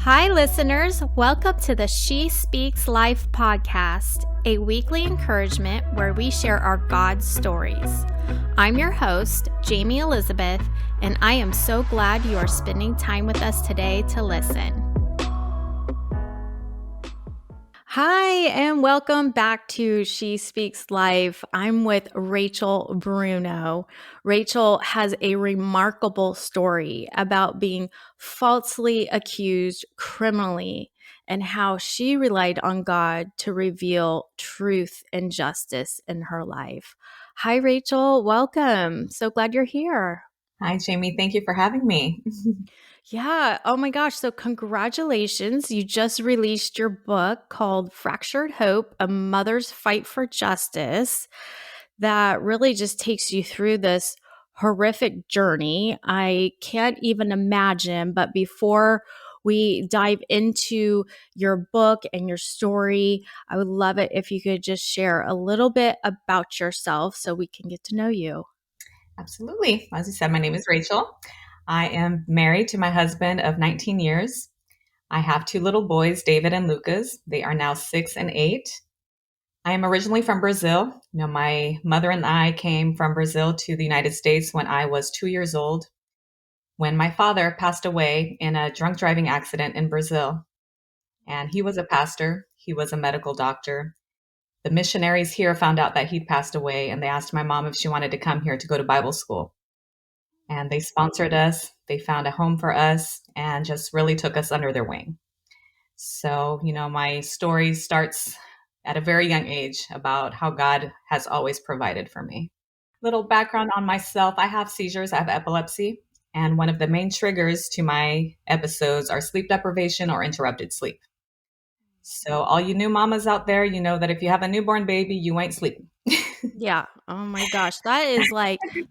Hi, listeners. Welcome to the She Speaks Life podcast, a weekly encouragement where we share our God stories. I'm your host, Jayme Elizabeth, and I am so glad you are spending time with us today to listen. Hi, and welcome back to She Speaks Life. I'm with Rachel Bruno. Rachel has a remarkable story about being falsely accused criminally and how she relied on God to reveal truth and justice in her life. Hi, Rachel. Welcome. So glad you're here. Hi, Jayme. Thank you for having me. Yeah. Oh my gosh. So, congratulations. You just released your book called Fractured Hope, A Mother's Fight for Justice, that really just takes you through this horrific journey. I can't even imagine. But before we dive into your book and your story, I would love it if you could just share a little bit about yourself so we can get to know you. Absolutely. As you said, my name is Rachel. I am married to my husband of 19 years. I have two little boys, David and Lucas. They are now 6 and 8. I am originally from Brazil. My mother and I came from Brazil to the United States when I was 2 years old, when my father passed away in a drunk driving accident in Brazil. And he was a pastor, he was a medical doctor. The missionaries here found out that he'd passed away, and they asked my mom if she wanted to come here to go to Bible school. And they sponsored us. They found a home for us and just really took us under their wing. So, my story starts at a very young age about how God has always provided for me. Little background on myself. I have seizures. I have epilepsy. And one of the main triggers to my episodes are sleep deprivation or interrupted sleep. So all you new mamas out there, you know that if you have a newborn baby, you ain't sleeping. Yeah. Oh my gosh. That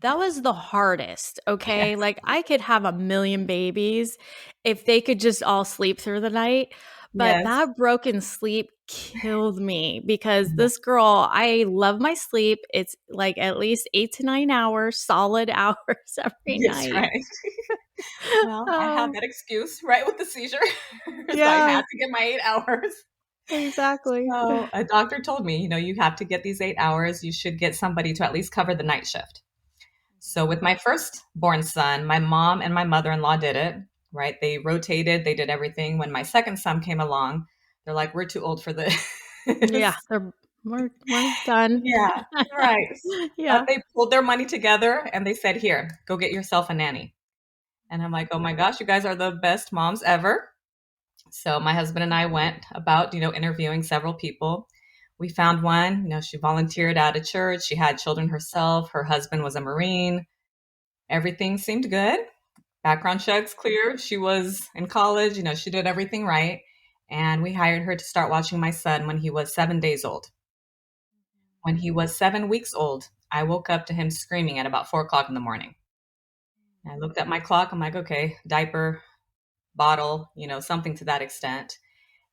was the hardest. Okay. Yes. Like I could have a million babies if they could just all sleep through the night. But Yes. that broken sleep killed me because this girl, I love my sleep. It's like at least 8 to 9 hours, solid hours every Yes, night. right. Well, I had Oh, that excuse, right, with the seizure. So I yeah, had to get my 8 hours. exactly. So a doctor told me, you have to get these 8 hours. You should get somebody to at least cover the night shift. So with my firstborn son, my mom and my mother-in-law did it, right? They rotated, they did everything. When my second son came along, they're like, we're too old for this. Yeah, we're done. Yeah, right. But Yeah. they pulled their money together and they said, here, go get yourself a nanny. And I'm like, oh my gosh, you guys are the best moms ever. So my husband and I went about, interviewing several people. We found one, she volunteered at a church. She had children herself. Her husband was a Marine. Everything seemed good. Background checks clear. She was in college, she did everything right. And we hired her to start watching my son when he was 7 days old. When he was 7 weeks old, I woke up to him screaming at about 4 o'clock in the morning. I looked at my clock. I'm like, okay, diaper, bottle, something to that extent.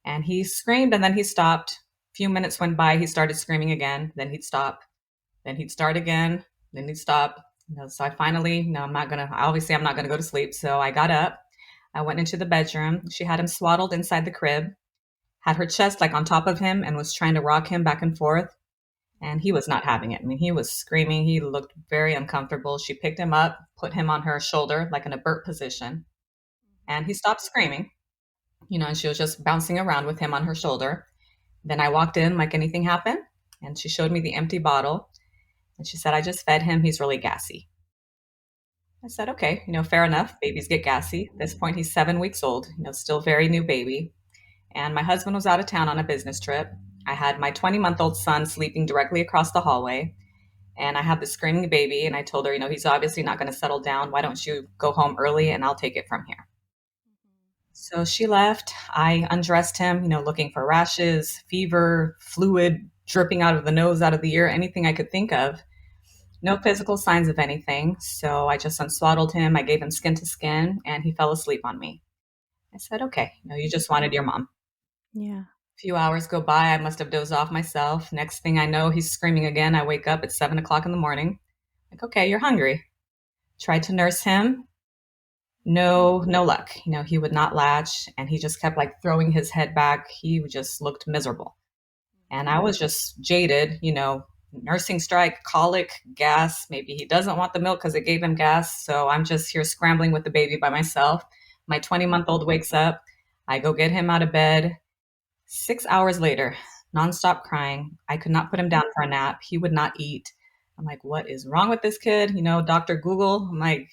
And he screamed and then he stopped. A few minutes went by. He started screaming again. Then he'd stop. Then he'd start again. Then he'd stop. So I finally, I'm not going to go to sleep. So I got up. I went into the bedroom. She had him swaddled inside the crib, had her chest like on top of him and was trying to rock him back and forth. And he was not having it. I mean, he was screaming. He looked very uncomfortable. She picked him up, put him on her shoulder, like in a burp position. And he stopped screaming, and she was just bouncing around with him on her shoulder. Then I walked in like anything happened. And she showed me the empty bottle. And she said, I just fed him. He's really gassy. I said, okay, fair enough. Babies get gassy. At this point, he's 7 weeks old, still very new baby. And my husband was out of town on a business trip. I had my 20-month-old son sleeping directly across the hallway. And I have this screaming baby. And I told her, he's obviously not going to settle down. Why don't you go home early and I'll take it from here? So she left. I undressed him, looking for rashes, fever, fluid dripping out of the nose, out of the ear, anything I could think of. No physical signs of anything. So I just unswaddled him. I gave him skin to skin and he fell asleep on me. I said, okay, you just wanted your mom. Yeah. A few hours go by. I must have dozed off myself. Next thing I know, he's screaming again. I wake up at 7 o'clock in the morning. Like, okay, you're hungry. Tried to nurse him. No, no luck. He would not latch, and he just kept like throwing his head back. He just looked miserable. And I was just jaded, nursing strike, colic, gas. Maybe he doesn't want the milk because it gave him gas. So I'm just here scrambling with the baby by myself. My 20-month-old wakes up. I go get him out of bed. 6 hours later, nonstop crying. I could not put him down for a nap. He would not eat. I'm like, what is wrong with this kid? Dr. Google. I'm like,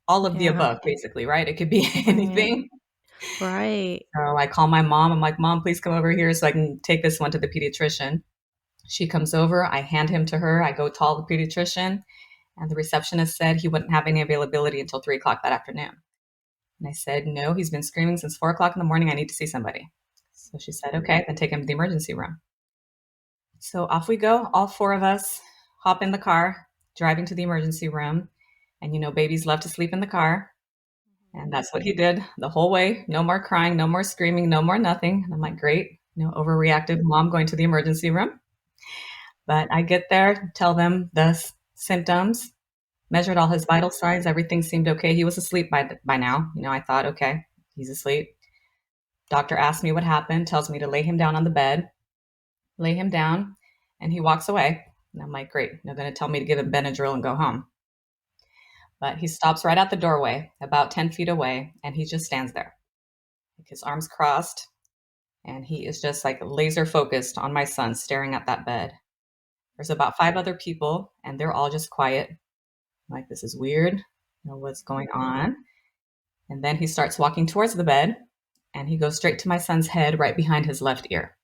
all of the Yeah. above, basically, right? It could be Right. anything. Right. So I call my mom. I'm like, Mom, please come over here so I can take this one to the pediatrician. She comes over. I hand him to her. I go call the pediatrician, and the receptionist said he wouldn't have any availability until 3 o'clock that afternoon. And I said, no, he's been screaming since 4 o'clock in the morning. I need to see somebody. So she said, okay, then take him to the emergency room. So off we go. All four of us hop in the car, driving to the emergency room. And babies love to sleep in the car. And that's what he did the whole way. No more crying, no more screaming, no more nothing. And I'm like, great, overreactive mom going to the emergency room. But I get there, tell them the symptoms, measured all his vital signs. Everything seemed okay. He was asleep by now. I thought, okay, he's asleep. Doctor asked me what happened, tells me to lay him down on the bed, lay him down, and he walks away. And I'm like, great, they're going to tell me to give him Benadryl and go home. But he stops right at the doorway, about 10 feet away, and he just stands there, like his arms crossed, and he is just like laser focused on my son, staring at that bed. There's about 5 other people, and they're all just quiet. I'm like, this is weird. What's going on? And then he starts walking towards the bed, and he goes straight to my son's head right behind his left ear.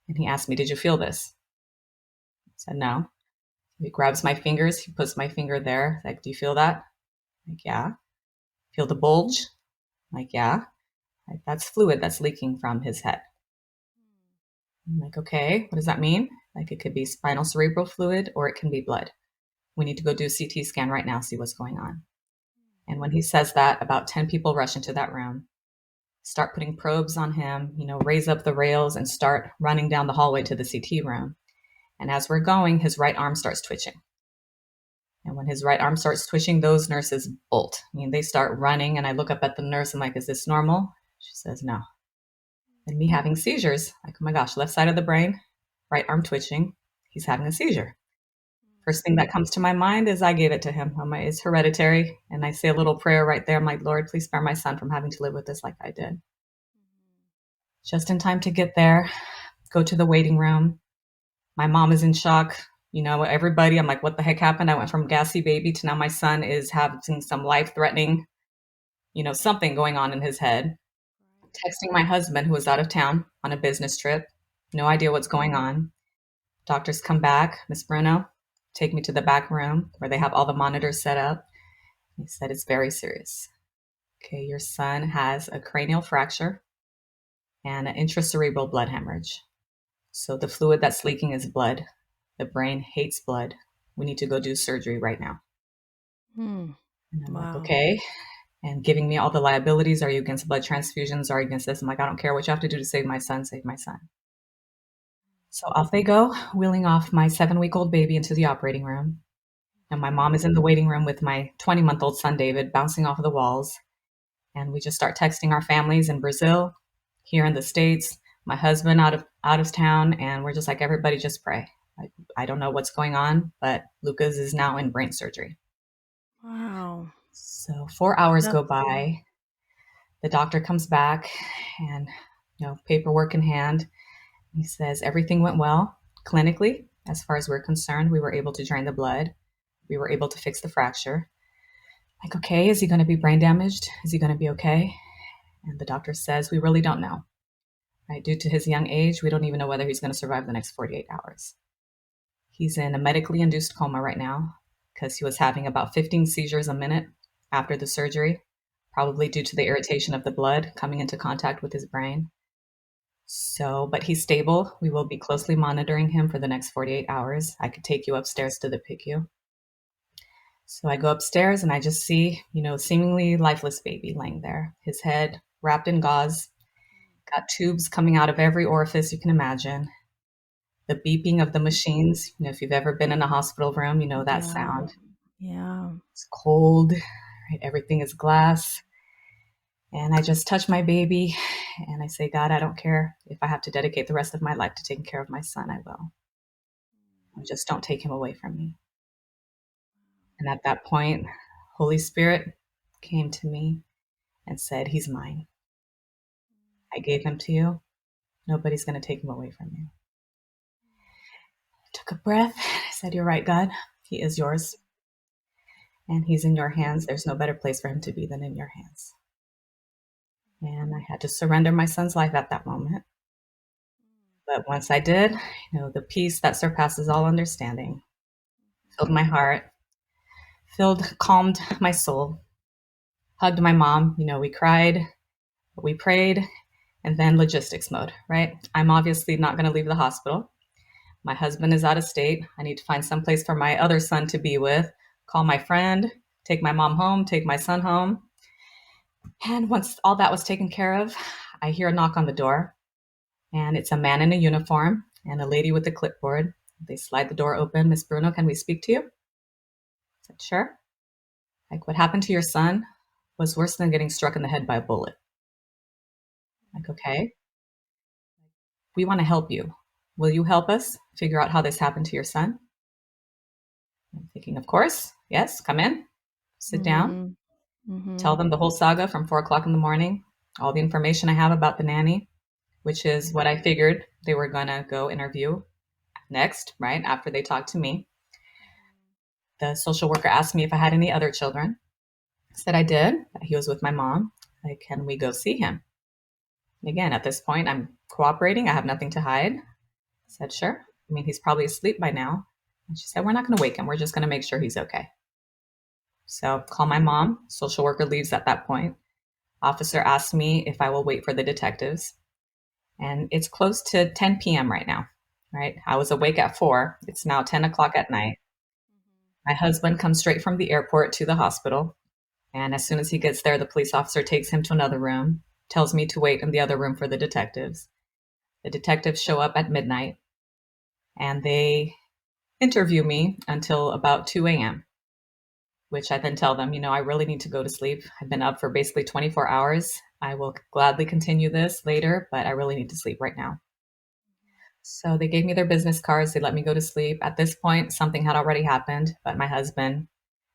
And he asked me, did you feel this? I said, no. He grabs my fingers. He puts my finger there. Like, do you feel that? I'm like, yeah. Feel the bulge? I'm like, yeah. Like, that's fluid that's leaking from his head. I'm like, okay, what does that mean? Like, it could be spinal cerebral fluid or it can be blood. We need to go do a CT scan right now, see what's going on. And when he says that, about 10 people rush into that room, start putting probes on him, raise up the rails and start running down the hallway to the CT room. And as we're going, his right arm starts twitching. And when his right arm starts twitching, those nurses bolt. They start running, and I look up at the nurse. I'm like, is this normal? She says, no. And me having seizures, like, oh my gosh, left side of the brain, right arm twitching. He's having a seizure. First thing that comes to my mind is I gave it to him. It's hereditary. And I say a little prayer right there. I'm like, Lord, please spare my son from having to live with this like I did. Just in time to get there, go to the waiting room. My mom is in shock. Everybody, I'm like, what the heck happened? I went from gassy baby to now my son is having some life-threatening, something going on in his head. Texting my husband, who was out of town on a business trip. No idea what's going on. Doctors come back. Miss Bruno, take me to the back room where they have all the monitors set up. He said, it's very serious. Okay, your son has a cranial fracture and an intracerebral blood hemorrhage. So the fluid that's leaking is blood. The brain hates blood. We need to go do surgery right now. And I'm like, okay. And giving me all the liabilities. Are you against blood transfusions? Are you against this? I'm like, I don't care what you have to do to save my son. Save my son. So off they go, wheeling off my 7-week-old baby into the operating room. And my mom is in the waiting room with my 20-month-old son, David, bouncing off of the walls. And we just start texting our families in Brazil, here in the States, my husband out of town. And we're just like, everybody just pray. Like, I don't know what's going on, but Lucas is now in brain surgery. Wow. So 4 hours go by. The doctor comes back and, paperwork in hand. He says everything went well clinically. As far as we're concerned, we were able to drain the blood. We were able to fix the fracture. Like, okay, is he going to be brain damaged? Is he going to be okay? And the doctor says, we really don't know. Right? Due to his young age, we don't even know whether he's going to survive the next 48 hours. He's in a medically induced coma right now because he was having about 15 seizures a minute after the surgery, probably due to the irritation of the blood coming into contact with his brain. So, but he's stable. We will be closely monitoring him for the next 48 hours. I could take you upstairs to the PICU. So I go upstairs and I just see, seemingly lifeless baby laying there, his head wrapped in gauze, got tubes coming out of every orifice you can imagine. The beeping of the machines, if you've ever been in a hospital room, you know that sound. Yeah. It's cold, right? Everything is glass. And I just touch my baby and I say, God, I don't care if I have to dedicate the rest of my life to taking care of my son, I will. Just don't take him away from me. And at that point, Holy Spirit came to me and said, He's mine. I gave him to you. Nobody's going to take him away from you. I took a breath. I said, You're right, God. He is yours. And he's in your hands. There's no better place for him to be than in your hands. And I had to surrender my son's life at that moment. But once I did, the peace that surpasses all understanding filled my heart, calmed my soul, hugged my mom. We cried, we prayed, and then logistics mode, right? I'm obviously not going to leave the hospital. My husband is out of state. I need to find some place for my other son to be with, call my friend, take my mom home, take my son home. And once all that was taken care of, I hear a knock on the door, and it's a man in a uniform and a lady with a clipboard. They slide the door open. Miss Bruno, can we speak to you? I said, sure. Like, what happened to your son was worse than getting struck in the head by a bullet. Like, okay, we want to help you. Will you help us figure out how this happened to your son? I'm thinking, of course. Yes, come in, sit down, tell them the whole saga from 4 o'clock in the morning, all the information I have about the nanny, which is what I figured they were going to go interview next, right? After they talked to me. The social worker asked me if I had any other children. I said I did. He was with my mom. Like, can we go see him? And again, at this point, I'm cooperating. I have nothing to hide. I said, sure. I mean, he's probably asleep by now. And she said, we're not going to wake him. We're just going to make sure he's okay. So call my mom. Social worker leaves at that point. Officer asked me if I will wait for the detectives. And it's close to 10 p.m. right now, right? I was awake at 4. It's now 10 o'clock at night. My husband comes straight from the airport to the hospital. And as soon as he gets there, the police officer takes him to another room, tells me to wait in the other room for the detectives. The detectives show up at midnight, and they interview me until about 2 a.m., which I then tell them, I really need to go to sleep. I've been up for basically 24 hours. I will gladly continue this later, but I really need to sleep right now. So they gave me their business cards. They let me go to sleep. At this point, something had already happened, but my husband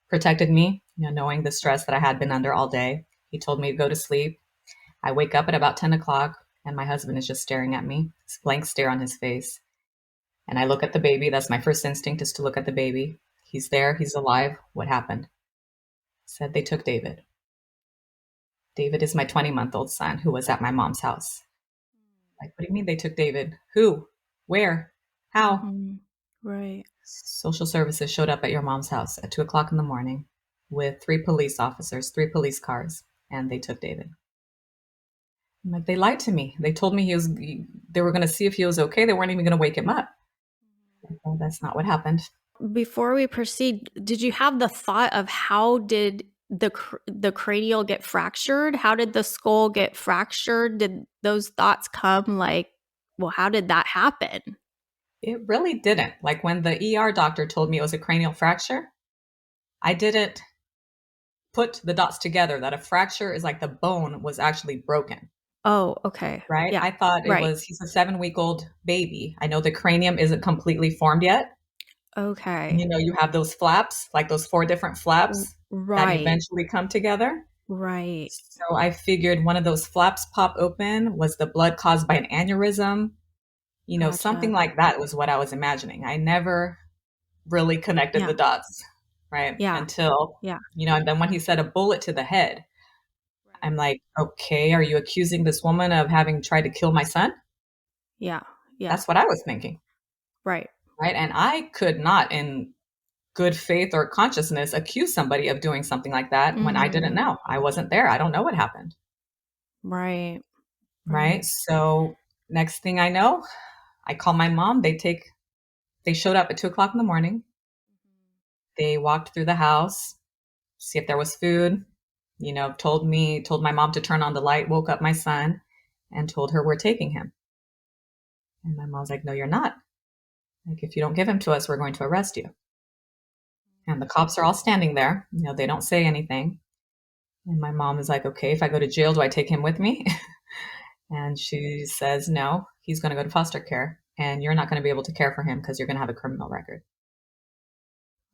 protected me, knowing the stress that I had been under all day. He told me to go to sleep. I wake up at about 10 o'clock, and my husband is just staring at me, this blank stare on his face. And I look at the baby. That's my first instinct, is to look at the baby. He's there. He's alive. What happened? Said they took David. David is my 20-month-old son who was at my mom's house. Like, what do you mean they took David? Who? Where? How? Right. Social services showed up at your mom's house at 2 o'clock in the morning with 3 police officers, 3 police cars, and they took David. I'm like, they lied to me. They told me they were going to see if he was okay. They weren't even going to wake him up. Well, that's not what happened. Before we proceed, did you have the thought of how did the cranial get fractured? How did the skull get fractured? Did those thoughts come like, well, how did that happen? It really didn't. Like, when the ER doctor told me it was a cranial fracture, I didn't put the dots together that a fracture is like the bone was actually broken. Oh, okay. Right? Yeah. I thought it Right. was, he's a 7-week-old baby. I know the cranium isn't completely formed yet. Okay. You have those flaps, like those 4 different flaps that Right. eventually come together. Right. So I figured one of those flaps pop open. Was the blood caused by an aneurysm? Something Gotcha. like that was what I was imagining. I never really connected the Yeah. dots, right? Yeah. Until, Yeah. and then when he said a bullet to the head, I'm like, okay, are you accusing this woman of having tried to kill my son? Yeah. Yeah. That's what I was thinking, Right. right? And I could not, in good faith or consciousness, accuse somebody of doing something like that when I didn't know. I wasn't there. I don't know what happened. Right. Right. So next thing I know, I call my mom. They showed up at 2 o'clock in the morning. They walked through the house, see if there was food, told my mom to turn on the light, woke up my son, and told her we're taking him. And my mom's like, no, you're not. Like, if you don't give him to us, we're going to arrest you. And the cops are all standing there. They don't say anything. And my mom is like, okay, if I go to jail, do I take him with me? And she says, no, he's going to go to foster care and you're not going to be able to care for him because you're going to have a criminal record.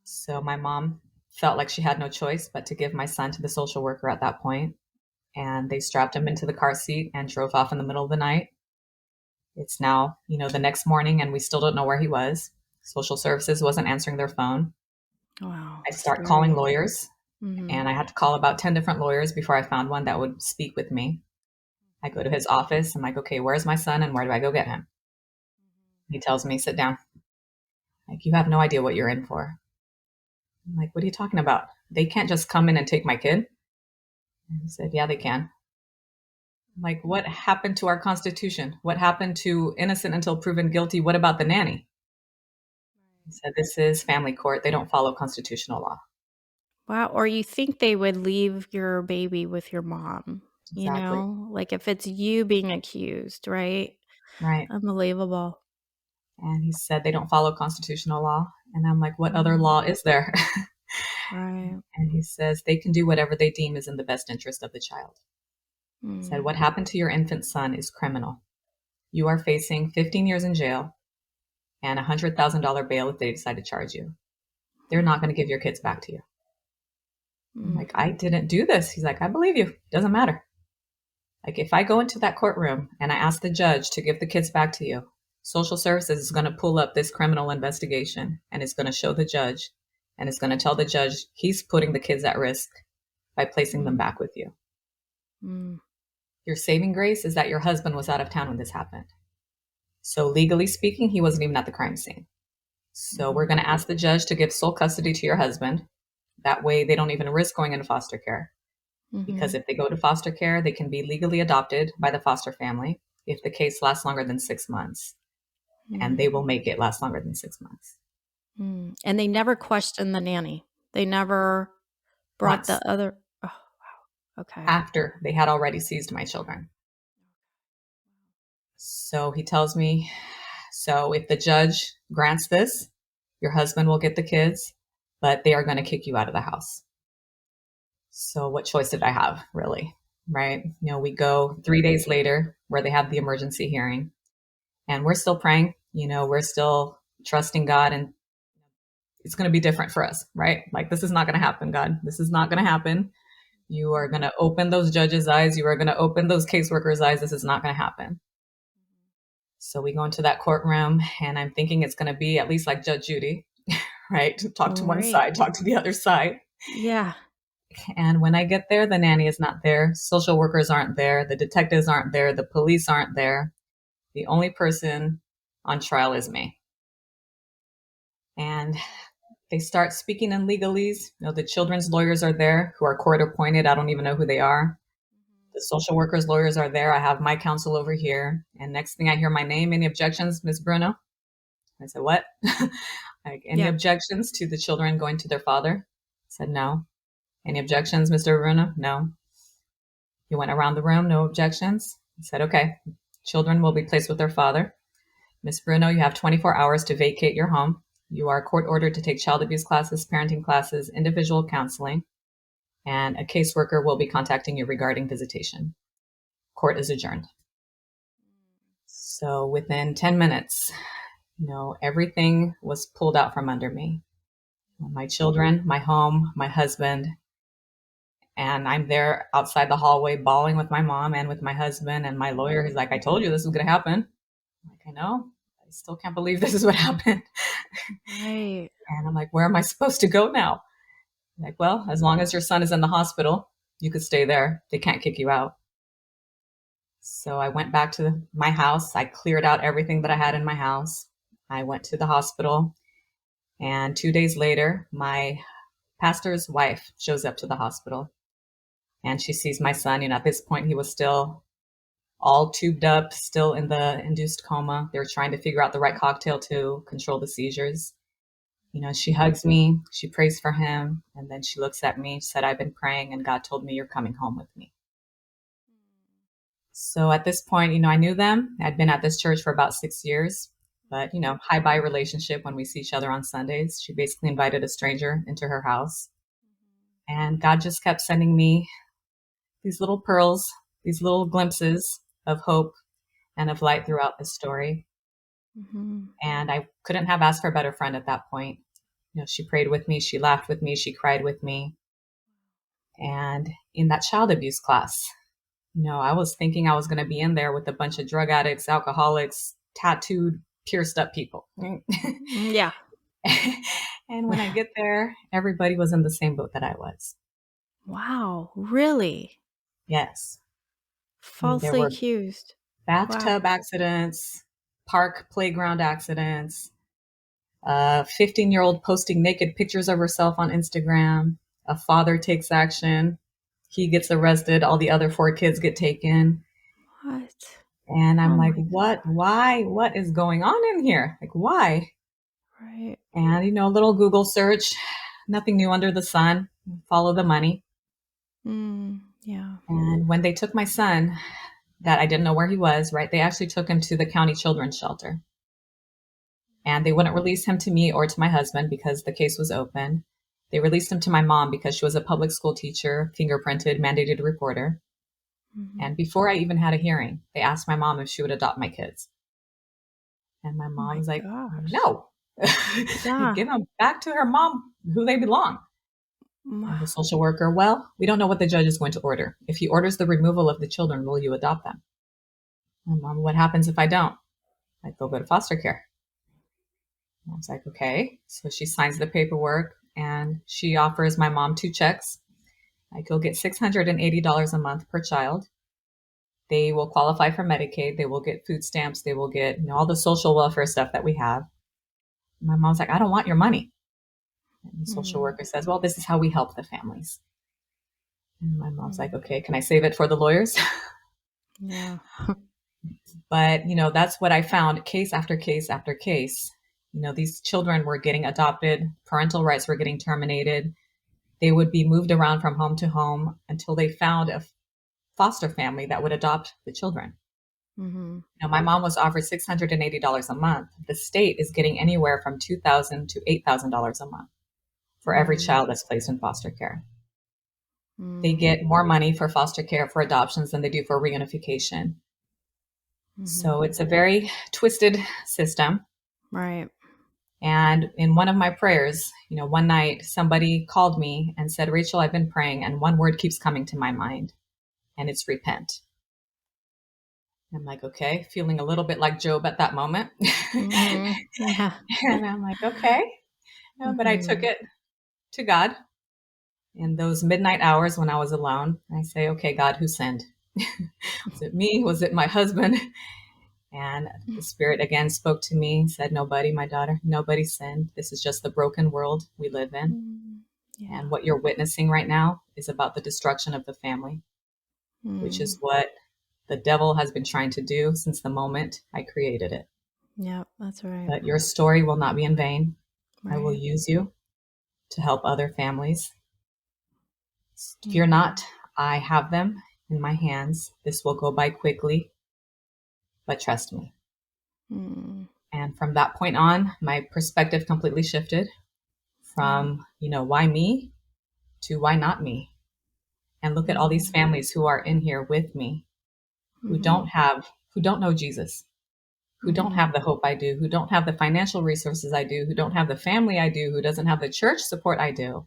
So my mom felt like she had no choice but to give my son to the social worker at that point. And they strapped him into the car seat and drove off in the middle of the night. It's now, the next morning and we still don't know where he was. Social services wasn't answering their phone. Wow. I start calling Scary. lawyers Mm-hmm. and I had to call about 10 different lawyers before I found one that would speak with me. I go to his office. I'm like, okay, where's my son and where do I go get him? He tells me, sit down. Like, you have no idea what you're in for. I'm like, what are you talking about? They can't just come in and take my kid. And he said, yeah, they can. I'm like, what happened to our Constitution? What happened to innocent until proven guilty? What about the nanny? He said, this is family court. They don't follow constitutional law. Wow. Or you think they would leave your baby with your mom, Exactly. like if it's you being accused, right? Right. Unbelievable. And he said, they don't follow constitutional law. And I'm like, what other Mm, law is there? right. And he says, they can do whatever they deem is in the best interest of the child. He said, Mm, what happened to your infant son is criminal. You are facing 15 years in jail and a $100,000 bail if they decide to charge you. They're not going to give your kids back to you. I'm mm, like, I didn't do this. He's like, I believe you. Doesn't matter. Like, if I go into that courtroom and I ask the judge to give the kids back to you, social services is going to pull up this criminal investigation and it's going to show the judge and it's going to tell the judge he's putting the kids at risk by placing them mm, back with you. mm, Your saving grace is that your husband was out of town when this happened. So, legally speaking, he wasn't even at the crime scene. So, we're mhm, going to ask the judge to give sole custody to your husband. That way, they don't even risk going into foster care. Because mhm, if they go to foster care, they can be legally adopted by the foster family if the case lasts longer than 6 months. And mm, they will make it last longer than 6 months. mm. And they never questioned the nanny. They never brought Once the other. Oh, wow. Okay. after they had already seized my children. So he tells me, so if the judge grants this, your husband will get the kids, but they are going to kick you out of the house. So what choice did I have, really? Right? We go 3 days later where they have the emergency hearing and we're still praying, we're still trusting God and it's going to be different for us, right? Like, this is not going to happen, God. This is not going to happen. You are going to open those judges' eyes. You are going to open those caseworkers' eyes. This is not going to happen. So we go into that courtroom and I'm thinking it's going to be at least like Judge Judy, right? Talk to one Great. side, talk to the other side. Yeah. And when I get there, the nanny is not there. Social workers aren't there. The detectives aren't there. The police aren't there. The only person on trial is me. And they start speaking in legalese. The children's lawyers are there who are court appointed. I don't even know who they are. The social workers' lawyers are there. I have my counsel over here. And next thing I hear my name, any objections, Ms. Bruno? I said, what? Like, any Yeah. objections to the children going to their father? I said, no. Any objections, Mr. Bruno? No. He went around the room, no objections. He said, okay, children will be placed with their father. Ms. Bruno, you have 24 hours to vacate your home. You are court ordered to take child abuse classes, parenting classes, individual counseling, and a caseworker will be contacting you regarding visitation. Court is adjourned. So within 10 minutes, everything was pulled out from under me. My children, my home, my husband, and I'm there outside the hallway bawling with my mom and with my husband. And my lawyer is like, I told you this was going to happen. I'm like, I know. I still can't believe this is what happened. Right. And I'm like, where am I supposed to go now? Like, well, as long as your son is in the hospital, you could stay there. They can't kick you out. So I went back to my house. I cleared out everything that I had in my house. I went to the hospital. And 2 days later, my pastor's wife shows up to the hospital and she sees my son. At this point, he was still all tubed up, still in the induced coma. They were trying to figure out the right cocktail to control the seizures. She hugs me, she prays for him, and then she looks at me, said, I've been praying, and God told me you're coming home with me. So at this point, I knew them. I'd been at this church for about 6 years, but, high bye relationship when we see each other on Sundays. She basically invited a stranger into her house. And God just kept sending me these little pearls, these little glimpses of hope and of light throughout the story. Mm-hmm. And I couldn't have asked for a better friend at that point. She prayed with me, she laughed with me, she cried with me. And in that child abuse class, I was thinking I was going to be in there with a bunch of drug addicts, alcoholics, tattooed, pierced up people. Yeah. And when I get there, everybody was in the same boat that I was. Wow. Really? Yes. I mean, there Falsely were accused. Wow. bathtub accidents, park playground accidents, a 15-year-old posting naked pictures of herself on Instagram. A father takes action. He gets arrested. All the other 4 kids get taken. What? And I'm Oh like, my what? Why? What is going on in here? Like, why? Right. And, a little Google search, nothing new under the sun. Follow the money. Yeah. And when they took my son, that I didn't know where he was, right? They actually took him to the county children's shelter. And they wouldn't release him to me or to my husband because the case was open. They released him to my mom because she was a public school teacher, fingerprinted, mandated reporter. Mm-hmm. And before I even had a hearing, they asked my mom if she would adopt my kids. And my Oh mom my was like, gosh. no, Yeah. give them back to her mom, who they belong. And the social worker, well, we don't know what the judge is going to order. If he orders the removal of the children, will you adopt them? And mom, what happens if I don't? Like, they'll go to foster care. And I was like, okay. So she signs the paperwork and she offers my mom 2 checks. Like, you'll get $680 a month per child. They will qualify for Medicaid. They will get food stamps. They will get all the social welfare stuff that we have. My mom's like, I don't want your money. And the social worker says, well, this is how we help the families. And my mom's like, okay, can I save it for the lawyers? Yeah. But, that's what I found case after case after case. These children were getting adopted, parental rights were getting terminated. They would be moved around from home to home until they found a foster family that would adopt the children. Mm-hmm. My mom was offered $680 a month. The state is getting anywhere from $2,000 to $8,000 a month for every child that's placed in foster care. They get more money for foster care for adoptions than they do for reunification. So it's a very twisted system. Right. And in one of my prayers, one night somebody called me and said, Rachel, I've been praying and one word keeps coming to my mind, and it's repent. I'm like, okay, feeling a little bit like Job at that moment. Yeah. And I'm like, okay. But I took it to God in those midnight hours when I was alone. I say, okay, God, who sinned? Was it me? Was it my husband? And the Spirit again spoke to me, said, nobody, my daughter, nobody sinned. This is just the broken world we live in. Yeah. And what you're witnessing right now is about the destruction of the family, which is what the devil has been trying to do since the moment I created it. Yeah, that's right. But your story will not be in vain. I will Right. use you to help other families. Fear not, I have them in my hands. This will go by quickly, but trust me. And from that point on, my perspective completely shifted from, why me to why not me? And look at all these families who are in here with me, who don't know Jesus, who don't have the hope I do, who don't have the financial resources I do, who don't have the family I do, who doesn't have the church support I do.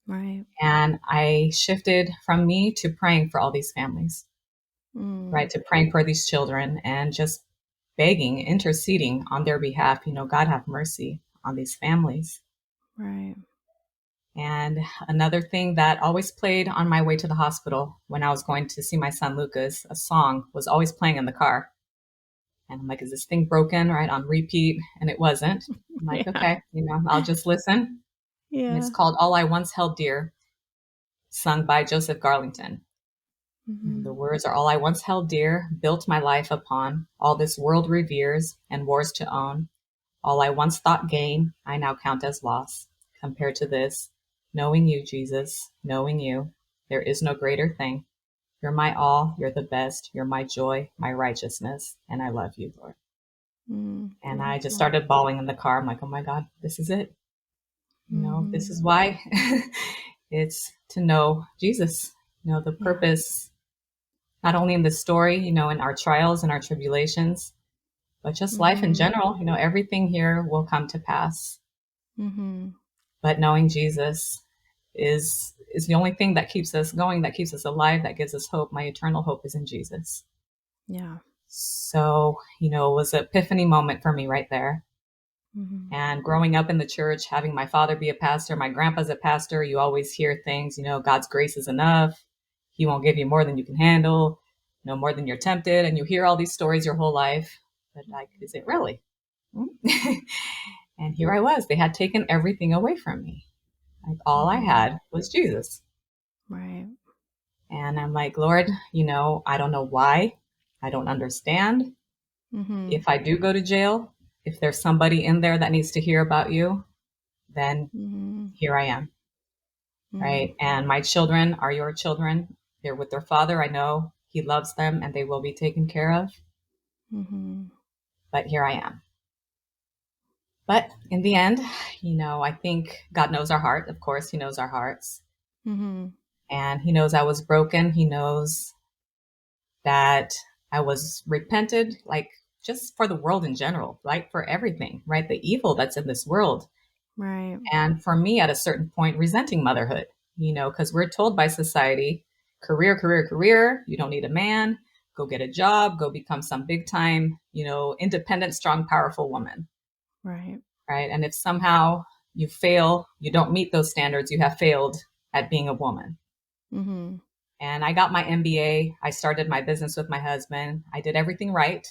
Right. And I shifted from me to praying for all these families, right? To praying for these children and just begging, interceding on their behalf. God have mercy on these families. Right. And another thing that always played on my way to the hospital when I was going to see my son Lucas, a song was always playing in the car. And I'm like, is this thing broken, right? On repeat. And it wasn't. I'm like, okay, I'll just listen. And it's Yeah. called All I Once Held Dear, sung by Joseph Garlington. And the words are, all I once held dear, built my life upon, all this world reveres and wars to own. All I once thought gain, I now count as loss. Compared to this, knowing you, Jesus, knowing you, there is no greater thing. You're my all, you're the best, you're my joy, my righteousness, and I love you, Lord. And I just started bawling in the car. I'm like, oh my God, this is it. This is why. It's to know Jesus, The Yeah. purpose, not only in the story, in our trials and our tribulations, but just life in Mhm. general, everything here will come to pass. Mhm. But knowing Jesus is the only thing that keeps us going, that keeps us alive, that gives us hope. My eternal hope is in Jesus. Yeah. So, it was an epiphany moment for me right there. Mhm. And growing up in the church, having my father be a pastor, my grandpa's a pastor, you always hear things, God's grace is enough. He won't give you more than you can handle, more than you're tempted. And you hear all these stories your whole life. But like, is it really? And here I was. They had taken everything away from me. Like all I Mhm. had was Jesus. Right. And I'm like, Lord, I don't know why. I don't understand. Mhm. If I do go to jail, if there's somebody in there that needs to hear about you, then Mhm. here I am. Mhm. Right. And my children are your children. They're with their father. I know he loves them and they will be taken care of. Mhm. But here I am. But in the end, I think God knows our heart. Of course, he knows our hearts. Mhm. And he knows I was broken. He knows that I was repented, like just for the world in general, like for everything, right? The evil that's in this world. Right. And for me, at a certain point, resenting motherhood, because we're told by society, career, career, career, you don't need a man, go get a job, go become some big time, independent, strong, powerful woman, Right. right? And if somehow you fail, you don't meet those standards, you have failed at being a woman. Mhm. And I got my MBA. I started my business with my husband. I did everything right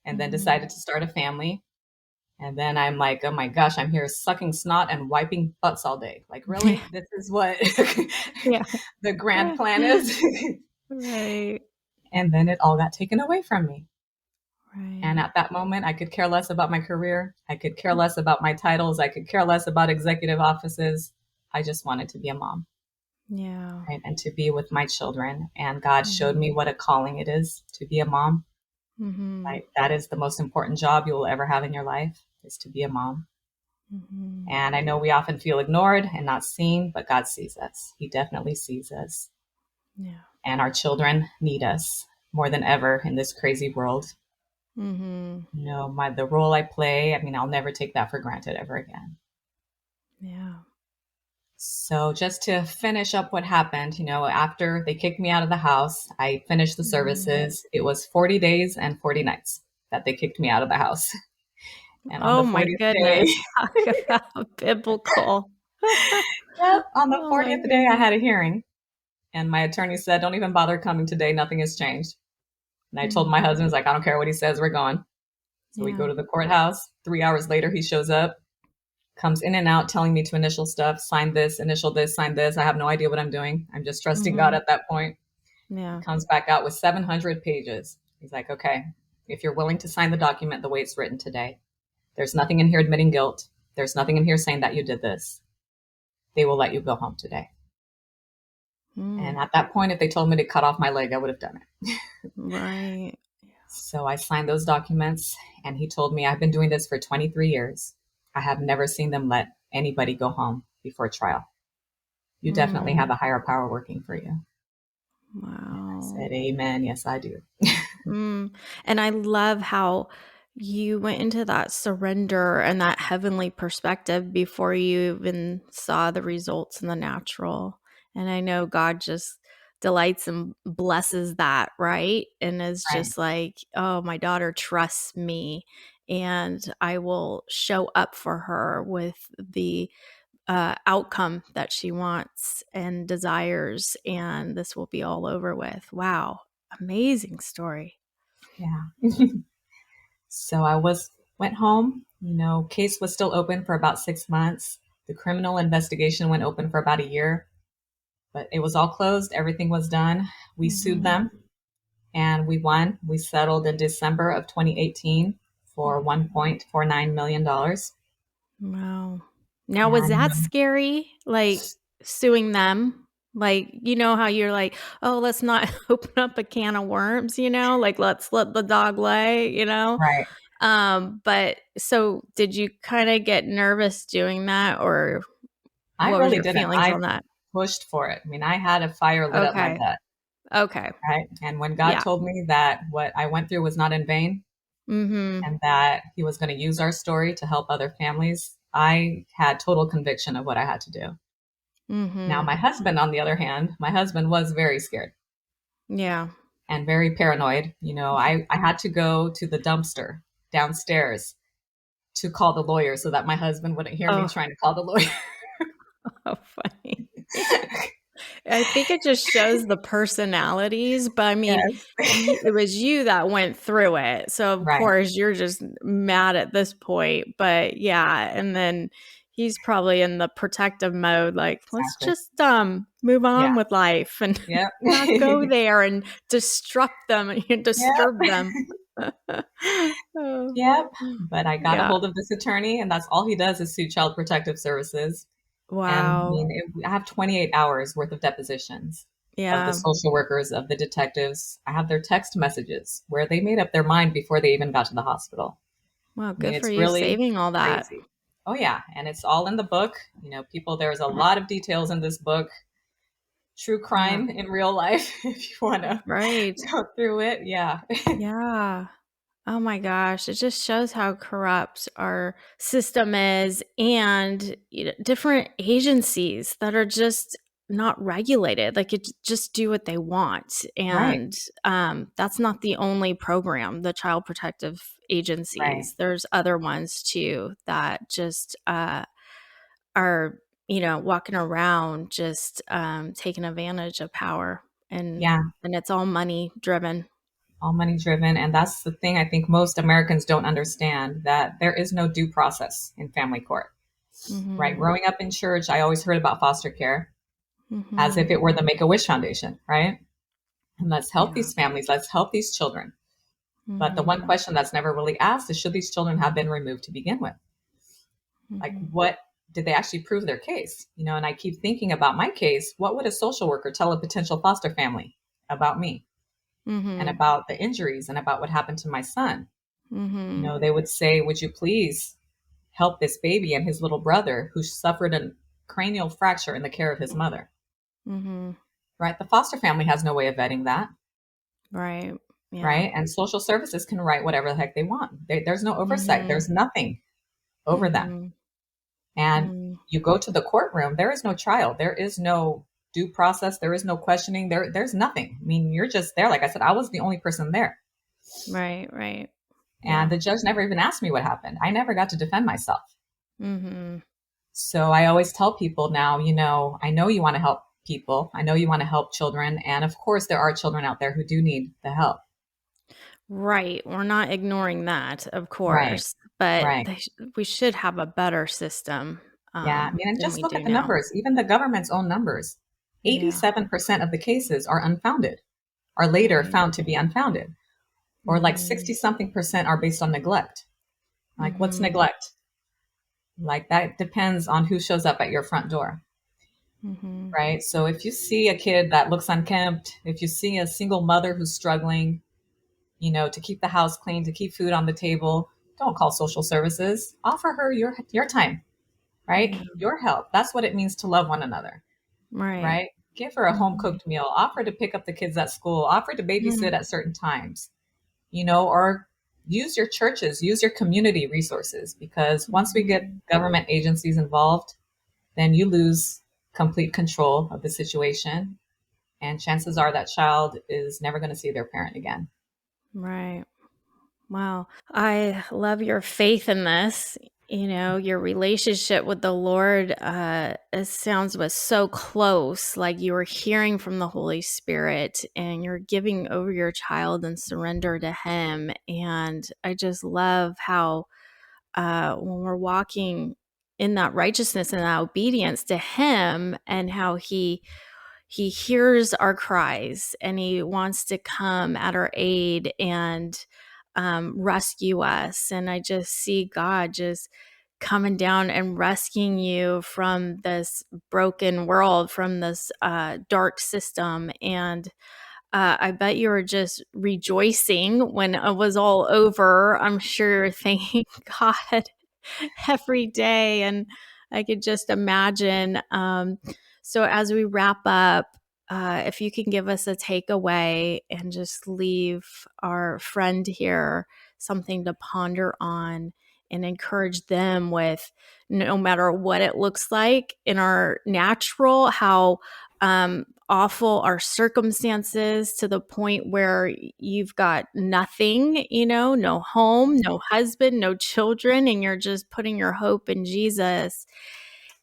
and then Mhm. decided to start a family. And then I'm like, oh my gosh, I'm here sucking snot and wiping butts all day. Like, Yeah. really? This is what Yeah. the grand plan is? Right. And then it all got taken away from me. And Right. at that moment, I could care less about my career. I could care less about my titles. I could care less about executive offices. I just wanted to be a mom, Yeah. right? And to be with my children. And God showed Mhm. me what a calling it is to be a mom. Mhm. Right? That is the most important job you will ever have in your life, is to be a mom. Mhm. And I know we often feel ignored and not seen, but God sees us. He definitely sees us. Yeah. And our children need us more than ever in this crazy world. Mhm. The role I play, I mean, I'll never take that for granted ever again. Yeah. So just to finish up what happened, after they kicked me out of the house, I finished the Mhm. services. It was 40 days and 40 nights that they kicked me out of the house. And on the Oh my 40th day, goodness. Talk about biblical. yep, on the Oh my 40th day, I goodness. had a hearing. And my attorney said, don't even bother coming today. Nothing has changed. And I told Mm. my husband, he's like, I don't care what he says, we're going. So we go Yeah. to the courthouse. 3 hours later, he shows up, comes in and out, telling me to initial stuff, sign this, initial this, sign this. I have no idea what I'm doing. I'm just trusting God Mhm. at that point. He Yeah. comes back out with 700 pages. He's like, okay, if you're willing to sign the document the way it's written today, there's nothing in here admitting guilt. There's nothing in here saying that you did this. They will let you go home today. And Mm. at that point, if they told me to cut off my leg, I would have done it. Right. So I signed those documents, and he told me, I've been doing this for 23 years. I have never seen them let anybody go home before trial. You definitely Mm. have a higher power working for you. I Wow. said, Amen. Yes, I do. Mm. And I love how you went into that surrender and that heavenly perspective before you even saw the results in the natural. And I know God just delights and blesses that, right? And is Right. just like, oh, my daughter trusts me and I will show up for her with the outcome that she wants and desires. And this will be all over with. Wow. Amazing story. Yeah. So went home. Case was still open for about 6 months. The criminal investigation went open for about a year, but it was all closed. Everything was done. We sued Mhm. them and we won. We settled in December of 2018 for $1.49 million. Wow. Now, was And that scary? Like suing them? Like, you know how you're like, oh, let's not open up a can of worms, like let's let the dog lay, right, But so did you kind of get nervous doing that or I what was really your didn't. feelings on that? pushed for it. I mean, I had a fire lit up my Okay. butt, Okay. right? And when God Yeah. told me that what I went through was not in vain Mhm. and that He was going to use our story to help other families, I had total conviction of what I had to do. Now, Mhm. my husband, on the other hand, my husband was very scared Yeah. and very paranoid. I had to go to the dumpster downstairs to call the lawyer so that my husband wouldn't hear me Oh, trying to call the lawyer. how funny. I think it just shows the personalities, but I mean, Yes. it was you that went through it. So of Right. course you're just mad at this point. But yeah, and then he's probably in the protective mode, like, let's Exactly. just move Yeah. on with life and Yep. not go there and disrupt them and disturb Yep. them. Oh, Yep. But I got a yeah. hold of this attorney, and that's all he does is sue Child Protective Services. And I Wow. mean, I have 28 hours worth of depositions of the Yeah. social workers, of the detectives. I have their text messages where they made up their mind before they even got to the hospital. Wow, I mean, good for it's you really saving all that. crazy. Oh, yeah. And it's all in the book. People, there's a lot of details in this book. True Yeah. crime in real life, if you want to Right. go through it. Yeah. Yeah. Oh my gosh, it just shows how corrupt our system is and different agencies that are just not regulated. Like it just do what they want. Right. And that's not the only program, the child protective Right. agencies. There's other ones too that just are, walking around just taking advantage of power Yeah. and it's all money driven. All money driven. And that's the thing I think most Americans don't understand, that there is no due process in family court, right? Mhm. Growing up in church, I always heard about foster care as if Mhm. it were the Make a Wish Foundation, right? And let's help Yeah. these families, let's help these children. But the one Mhm. question that's never really asked is, should these children have been removed to begin with? Like, Mhm. what did they actually prove their case? And I keep thinking about my case. What would a social worker tell a potential foster family about me and Mhm. about the injuries and about what happened to my son? Mhm. They would say, would you please help this baby and his little brother who suffered a cranial fracture in the care of his mother, Mhm. right? The foster family has no way of vetting that, Right. Yeah. right? And social services can write whatever the heck they want. There's no oversight, Mhm. there's nothing over them. Mhm. And Mm. you go to the courtroom, there is no trial, there is no due process, there is no questioning, there's nothing. I mean, you're just there. Like I said, I was the only person there. Right, right. And Yeah. the judge never even asked me what happened. I never got to defend myself. Mhm. So I always tell people now, I know you want to help people. I know you want to help children. And of course, there are children out there who do need the help. Right. We're not ignoring that, of Right. course, but Right. we should have a better system Yeah. I mean, and than just we look do at the now. numbers, even the government's own numbers. Yeah. 87% of the cases are unfounded, are later Right. found to be unfounded, or like Mhm. 60 something percent are based on neglect. Like, what's Mhm. neglect? Like, that depends on who shows up at your front door. Mhm. Right. So if you see a kid that looks unkempt, if you see a single mother who's struggling, to keep the house clean, to keep food on the table, don't call social services. Offer her your time, right? Yeah. Your help. That's what it means to love one another, Right. right? Give her a home Mhm. cooked meal. Offer to pick up the kids at school. Offer to babysit Mhm. at certain times, or use your churches, use your community resources, because once we get Mhm. government agencies involved, then you lose complete control of the situation. And chances are that child is never going to see their parent again. Right. Wow. I love your faith in this. Your relationship with the Lord, it sounds was so close, like you were hearing from the Holy Spirit and you're giving over your child and surrender to Him. And I just love how when we're walking in that righteousness and that obedience to Him and how He hears our cries and He wants to come at our aid and rescue us. And I just see God just coming down and rescuing you from this broken world, from this dark system. And I bet you were just rejoicing when it was all over. I'm sure thanking God every day. And I could just imagine. So as we wrap up, if you can give us a takeaway and just leave our friend here something to ponder on and encourage them with, no matter what it looks like in our natural, how awful our circumstances, to the point where you've got nothing, no home, no husband, no children, and you're just putting your hope in Jesus.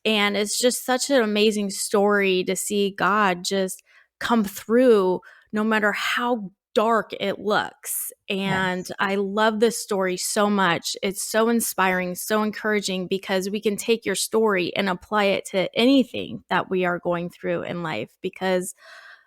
And it's just such an amazing story to see God just come through no matter how dark it looks. And Yes. I love this story so much. It's so inspiring, so encouraging, because we can take your story and apply it to anything that we are going through in life, because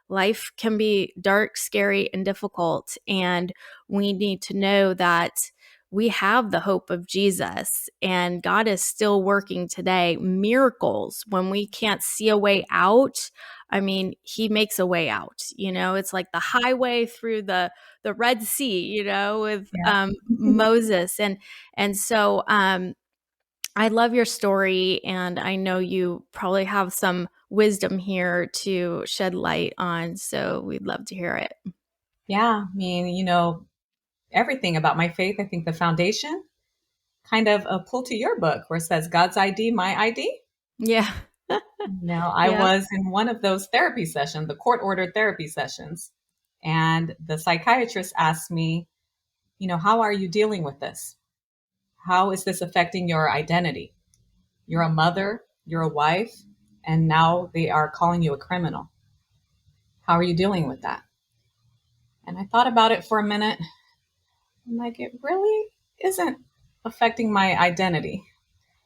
life can be dark, scary, and difficult. And we need to know that we have the hope of Jesus, and God is still working today. Miracles when we can't see a way out. I mean, he makes a way out. It's like the highway through the Red Sea, with Yeah. Moses. And so I love your story, and I know you probably have some wisdom here to shed light on. So we'd love to hear it. Yeah. I mean, everything about my faith, I think the foundation kind of a pull to your book where it says God's ID, my ID. Yeah. I Yeah. was in one of those therapy sessions, the court ordered therapy sessions. And the psychiatrist asked me, how are you dealing with this? How is this affecting your identity? You're a mother, you're a wife, and now they are calling you a criminal. How are you dealing with that? And I thought about it for a minute. I'm like, it really isn't affecting my identity.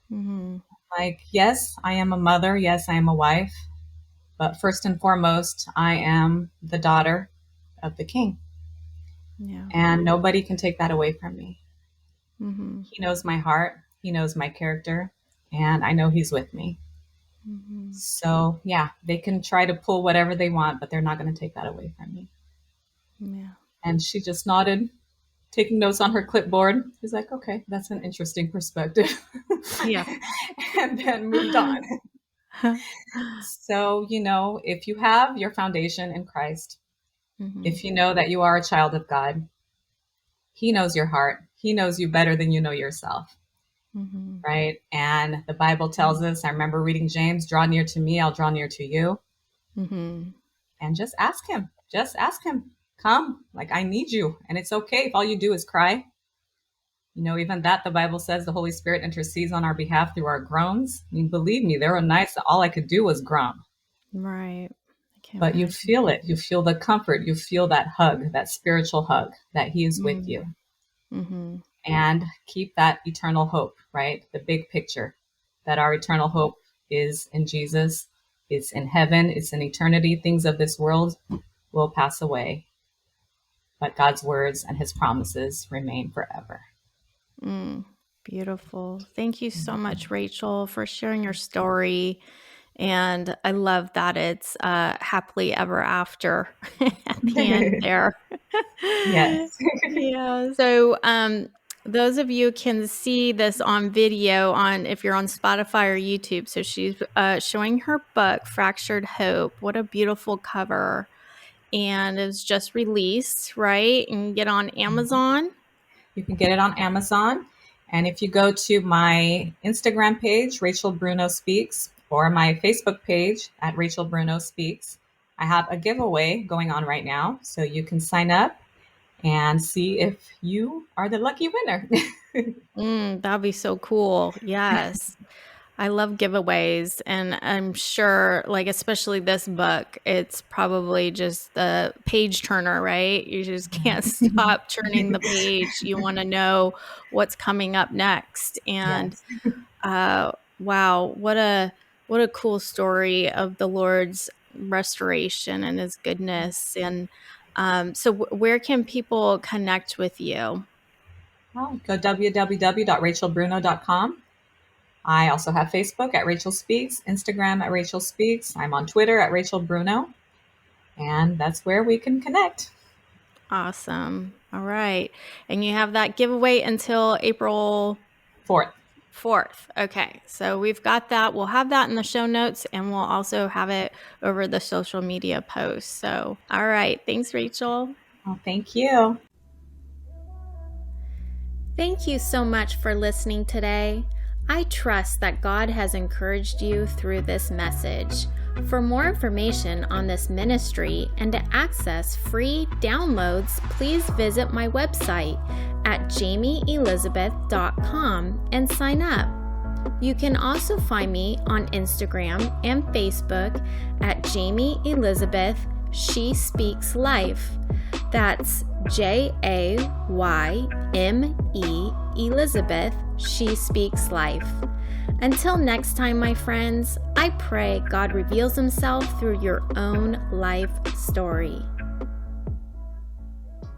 Mm-hmm. Like, yes, I am a mother. Yes, I am a wife. But first and foremost, I am the daughter of the king. Yeah. And nobody can take that away from me. Mm-hmm. He knows my heart. He knows my character. And I know he's with me. Mm-hmm. So, yeah, they can try to pull whatever they want, but they're not going to take that away from me. Yeah. And she just nodded, taking notes on her clipboard. She's like, okay, that's an interesting perspective. Yeah. And then moved on. So, if you have your foundation in Christ, Mm-hmm. if you know that you are a child of God, he knows your heart. He knows you better than you know yourself, Mm-hmm. right? And the Bible tells us, I remember reading James, draw near to me, I'll draw near to you. Mm-hmm. And just ask him. Just ask him. Come, like I need you. And it's okay if all you do is cry. Even that the Bible says the Holy Spirit intercedes on our behalf through our groans. I mean, believe me, there were nights that all I could do was groan. Right. I can But you imagine. feel it. You feel the comfort. You feel that hug, that spiritual hug that he is with you. Mm-hmm. And keep that eternal hope, right? The big picture that our eternal hope is in Jesus. It's in heaven. It's in eternity. Things of this world will pass away, but God's words and his promises remain forever. Mm. Beautiful. Thank you so much, Rachel, for sharing your story. And I love that it's happily ever after at the end there. Yes. Yeah. So those of you can see this on video on if you're on Spotify or YouTube. So she's showing her book, Fractured Hope. What a beautiful cover. And it was just released, right? And get on Amazon. You can get it on Amazon. And if you go to my Instagram page, Rachel Bruno Speaks, or my Facebook page at Rachel Bruno Speaks, I have a giveaway going on right now. So you can sign up and see if you are the lucky winner. That'd be so cool. Yes. I love giveaways, and I'm sure, like, especially this book, it's probably just the page turner, right? You just can't stop turning the page. You want to know what's coming up next. And Yes. wow, what a cool story of the Lord's restoration and his goodness. And so where can people connect with you? Well, go www.rachelbruno.com. I also have Facebook at Rachel Speaks, Instagram at Rachel Speaks. I'm on Twitter at Rachel Bruno, and that's where we can connect. Awesome. All right. And you have that giveaway until April 4th. 4th. Okay, so we've got that. We'll have that in the show notes, and we'll also have it over the social media posts. So, all right. Thanks, Rachel. Well, thank you. Thank you so much for listening today. I trust that God has encouraged you through this message. For more information on this ministry and to access free downloads, please visit my website at jaymeelizabeth.com and sign up. You can also find me on Instagram and Facebook at Jayme Elizabeth She Speaks Life. That's JAYME Elizabeth She Speaks Life. Until next time, my friends, I pray God reveals himself through your own life story.